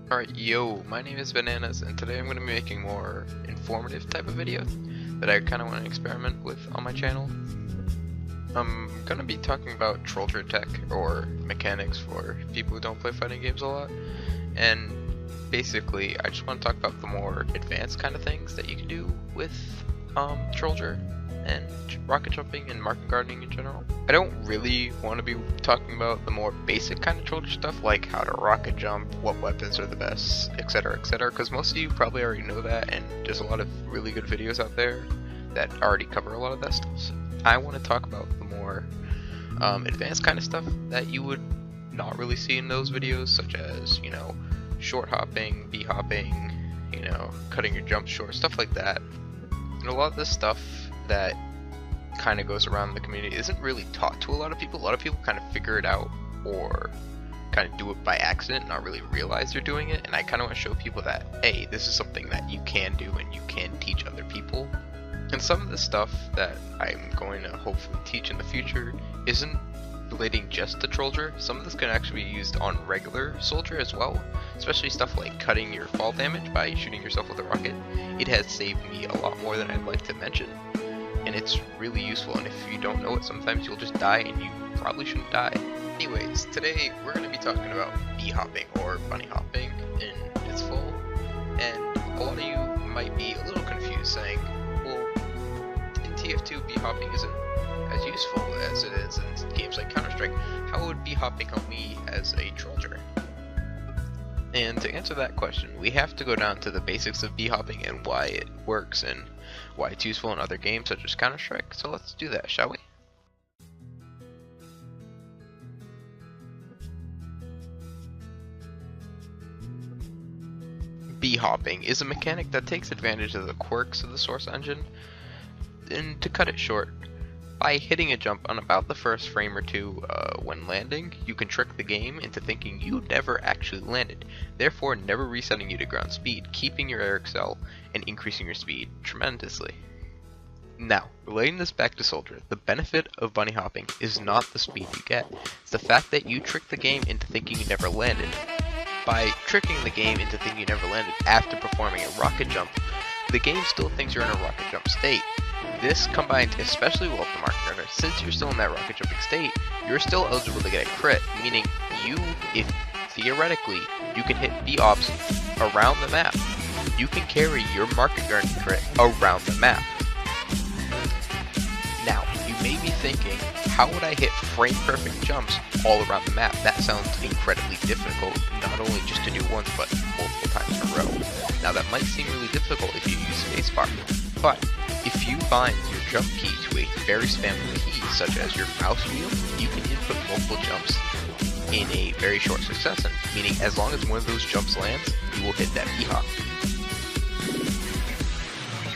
Alright, yo, my name is Bananas, and today I'm going to be making more informative type of videos that I kind of want to experiment with on my channel. I'm going to be talking about trolldier tech, or mechanics for people who don't play fighting games a lot, and basically I just want to talk about the more advanced kind of things that you can do with trolldier and rocket jumping and market gardening in general. I don't really want to be talking about the more basic kind of trolldier stuff like how to rocket jump, what weapons are the best, etc, because most of you probably already know that, and there's a lot of really good videos out there that already cover a lot of that stuff. So I want to talk about the more advanced kind of stuff that you would not really see in those videos, such as, you know, short hopping, b-hopping, you know, cutting your jump short, stuff like that. And a lot of this stuff that kind of goes around the community isn't really taught to a lot of people. A lot of people kind of figure it out or kind of do it by accident and not really realize they're doing it, and I kind of want to show people that, hey, this is something that you can do and you can teach other people. And some of the stuff that I'm going to hopefully teach in the future isn't relating just to trolldier. Some of this can actually be used on regular soldier as well, especially stuff like cutting your fall damage by shooting yourself with a rocket. It has saved me a lot more than I'd like to mention, and it's really useful, and if you don't know it, sometimes you'll just die and you probably shouldn't die. Anyways, today we're going to be talking about bee-hopping, or bunny hopping in its full, and a lot of you might be a little confused saying, well, in TF2 bee-hopping isn't as useful as it is in games like Counter-Strike. How would bee-hopping help me as a trolldier? And to answer that question, we have to go down to the basics of bee-hopping and why it works and why it's useful in other games such as Counter-Strike. So let's do that, shall we? Bee-hopping is a mechanic that takes advantage of the quirks of the source engine. And to cut it short, by hitting a jump on about the first frame or two when landing, you can trick the game into thinking you never actually landed, therefore never resetting you to ground speed, keeping your air excel, and increasing your speed tremendously. Now, relating this back to soldier, the benefit of bunny hopping is not the speed you get, it's the fact that you trick the game into thinking you never landed. By tricking the game into thinking you never landed after performing a rocket jump, the game still thinks you're in a rocket jump state. This combined especially well with the market gardener, since you're still in that rocket jumping state, you're still eligible to get a crit, meaning if theoretically, you can hit B-ops around the map. You can carry your market gardening crit around the map. Now, you may be thinking, how would I hit frame perfect jumps all around the map? That sounds incredibly difficult, not only just to do once, but multiple times in a row. Now that might seem really difficult if you use spacebar, but if you bind your jump key to a very spammable key, such as your mouse wheel, you can input multiple jumps in a very short succession, meaning as long as one of those jumps lands, you will hit that bee-hop.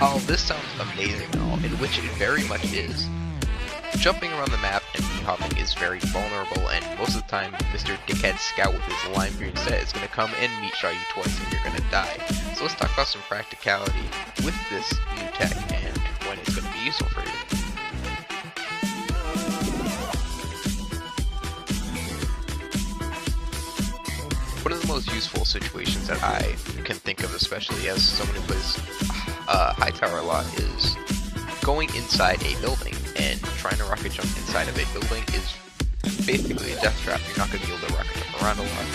Oh, this sounds amazing and all, in which it very much is. Jumping around the map and bee-hopping is very vulnerable, and most of the time, Mr. Dickhead Scout with his lime green set is going to come and meat shot you twice and you're going to die. So let's talk about some practicality with this new tech and when it's going to be useful for you. One of the most useful situations that I can think of, especially as someone who plays high tower a lot, is going inside a building, and trying to rocket jump inside of a building is basically a death trap. You're not going to be able to rocket jump around a lot,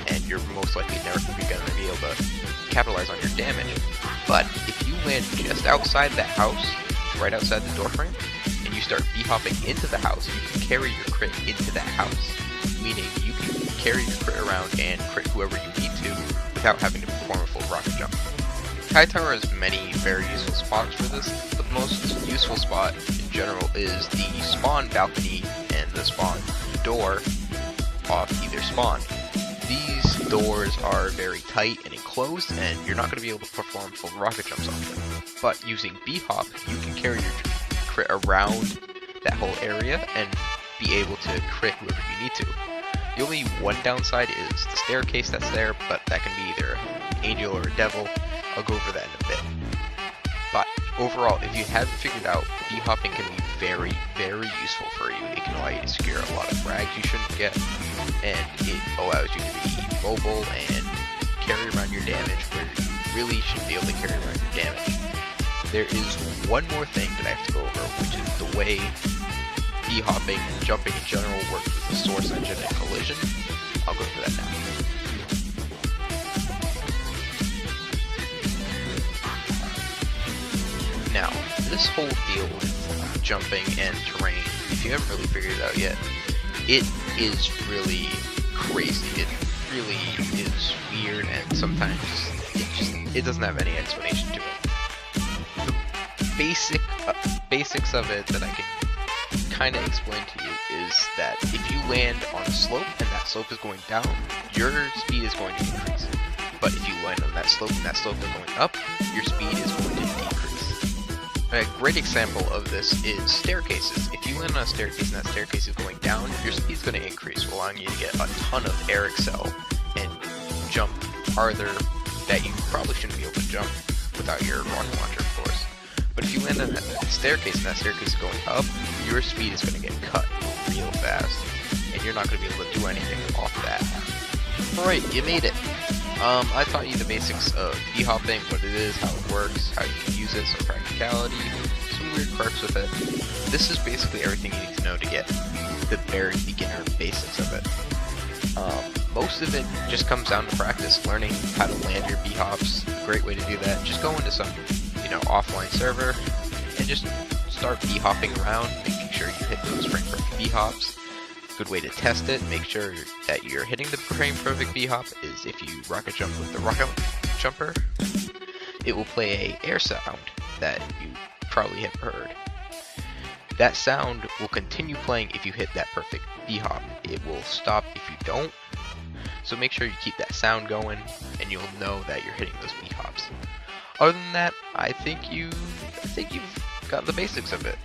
and you're most likely never going to be able to capitalize on your damage. But if you land just outside that house, right outside the doorframe, and you start bee-hopping into the house, you can carry your crit into that house, meaning you can carry your crit around and crit whoever you need to without having to perform a full rocket jump. High Tower has many very useful spots for this, but the most useful spot in general is the spawn balcony and the spawn door off either spawn. These doors are very tight and enclosed, and you're not going to be able to perform full rocket jumps off them. But using B-hop, you can carry your crit around that whole area and be able to crit whoever you need to. The only one downside is the staircase that's there, but that can be either an angel or a devil. I'll go over that in a bit. But overall, if you haven't figured out, bee-hopping can be very, very useful for you. It can allow you to secure a lot of frags you shouldn't get, and it allows you to be mobile and carry around your damage where you really shouldn't be able to carry around your damage. There is one more thing that I have to go over, which is the way B-hopping and jumping in general works with the source engine and collision. I'll go over that now. Now, this whole deal with jumping and terrain, if you haven't really figured it out yet, it is really crazy. It really is weird, and sometimes it doesn't have any explanation to it. The basics of it that I can kind of explain to you is that if you land on a slope and that slope is going down, your speed is going to increase. But if you land on that slope and that slope is going up, your speed is going to decrease. A great example of this is staircases. If you land on a staircase and that staircase is going down, your speed is going to increase, allowing you to get a ton of air excel and jump farther that you probably shouldn't be able to jump without your rocket launcher, of course. But if you land on that staircase and that staircase is going up, your speed is going to get cut real fast, and you're not going to be able to do anything off that. Alright, you made it. I taught you the basics of B-hopping, what it is, how it works, how you can use it, some practicality, some weird quirks with it. This is basically everything you need to know to get the very beginner basics of it. Most of it just comes down to practice, learning how to land your B-hops. A great way to do that, just go into some offline server and just start B-hopping around, making sure you hit those frame perfect B-hops. Good way to test it, make sure that you're hitting the frame perfect B-hop is if you rocket jump with the rocket jumper. It will play a air sound that you probably have heard. That sound will continue playing if you hit that perfect B-hop. It will stop if you don't. So make sure you keep that sound going and you'll know that you're hitting those B-hops. Other than that, I think you've got the basics of it.